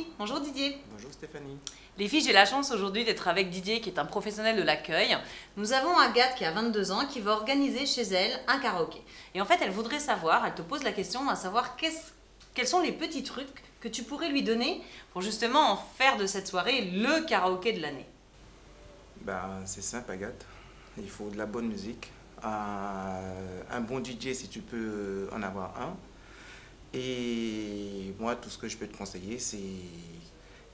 filles. Bonjour Didier. Bonjour Stéphanie. Les filles, j'ai la chance aujourd'hui d'être avec Didier qui est un professionnel de l'accueil. Nous avons Agathe qui a 22 ans qui va organiser chez elle un karaoké. Et en fait, elle voudrait savoir, elle te pose la question à savoir quels sont les petits trucs que tu pourrais lui donner pour justement en faire de cette soirée le karaoké de l'année. C'est simple Agathe, il faut de la bonne musique, un bon DJ si tu peux en avoir un. Et moi, tout ce que je peux te conseiller, c'est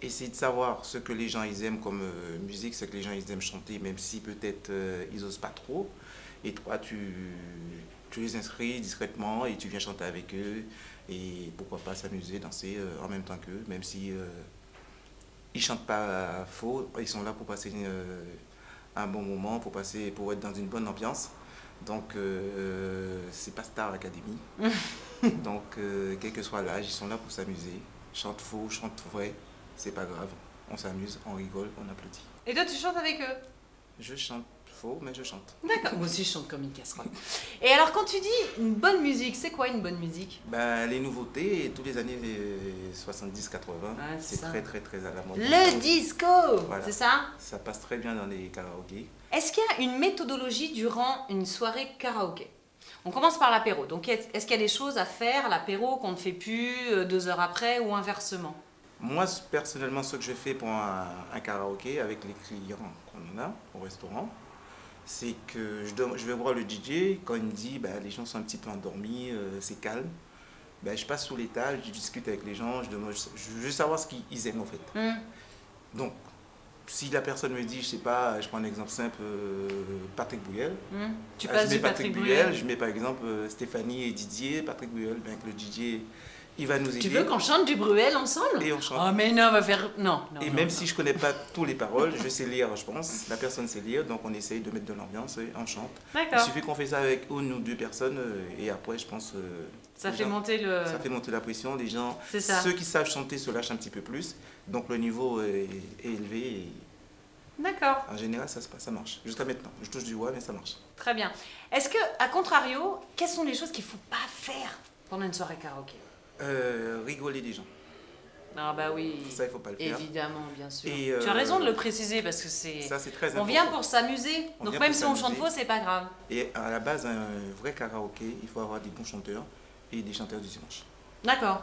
essayer de savoir ce que les gens ils aiment comme musique, ce que les gens ils aiment chanter, même si peut-être ils osent pas trop. Et toi, tu les inscris discrètement et tu viens chanter avec eux. Et pourquoi pas s'amuser, danser en même temps qu'eux, même si ils chantent pas faux, ils sont là pour passer un bon moment, pour être dans une bonne ambiance. Donc, c'est pas Star Academy. Donc, quel que soit l'âge, ils sont là pour s'amuser. Chante faux, chante vrai, c'est pas grave. On s'amuse, on rigole, on applaudit. Et toi, tu chantes avec eux? Je chante faux, mais je chante. D'accord, moi aussi je chante comme une casserole. Et alors, quand tu dis une bonne musique, c'est quoi une bonne musique? Les nouveautés, tous les années 70-80, c'est très à la mode. Le disco, voilà. C'est ça? Ça passe très bien dans les karaokés. Est-ce qu'il y a une méthodologie durant une soirée karaoké? On commence par l'apéro. Donc, est-ce qu'il y a des choses à faire à l'apéro qu'on ne fait plus 2 heures après ou inversement? Moi, personnellement, ce que je fais pour un karaoké avec les clients qu'on a au restaurant, c'est que je vais voir le DJ, quand il me dit les gens sont un petit peu endormis, c'est calme, je passe sous l'étage, je discute avec les gens, je veux savoir ce qu'ils aiment en fait. Donc, si la personne me dit, je sais pas, je prends un exemple simple, Patrick Bruel, Tu passes je mets du Patrick Bruel, je mets par exemple Stéphanie et Didier, Patrick Bruel, que le DJ il va nous aider. Tu veux qu'on chante du Bruel ensemble? Et on chante. Oh mais non, on va faire... Non. Même si je connais pas toutes les paroles, je sais lire, je pense. La personne sait lire, donc on essaye de mettre de l'ambiance et on chante. D'accord. Il suffit qu'on fait ça avec une ou deux personnes et après, je pense... Ça fait monter le... Ça fait monter la pression. Les gens, C'est ça. Ceux qui savent chanter se lâchent un petit peu plus. Donc le niveau est élevé. Et D'accord. en général, ça marche. Jusqu'à maintenant. Je touche du bois, mais ça marche. Très bien. Est-ce que, à contrario, quelles sont les choses qu'il ne faut pas faire pendant une soirée karaoké? Rigoler des gens. Ah bah oui. Ça, il faut pas le faire. Évidemment, bien sûr. Et tu as raison de le préciser parce que ça, c'est très important. On vient pour s'amuser. Donc même si on chante faux, c'est pas grave. Et à la base, un vrai karaoké, il faut avoir des bons chanteurs et des chanteurs du dimanche. D'accord.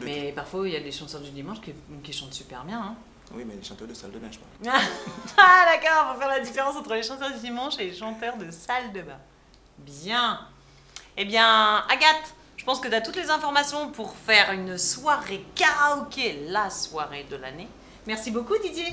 Mais parfois, il y a des chanteurs du dimanche qui chantent super bien. Hein. Oui, mais les chanteurs de salle de bain, je parle. Ah d'accord, on va faire la différence entre les chanteurs du dimanche et les chanteurs de salle de bain. Bien. Eh bien, Agathe, je pense que tu as toutes les informations pour faire une soirée karaoké, la soirée de l'année. Merci beaucoup Didier.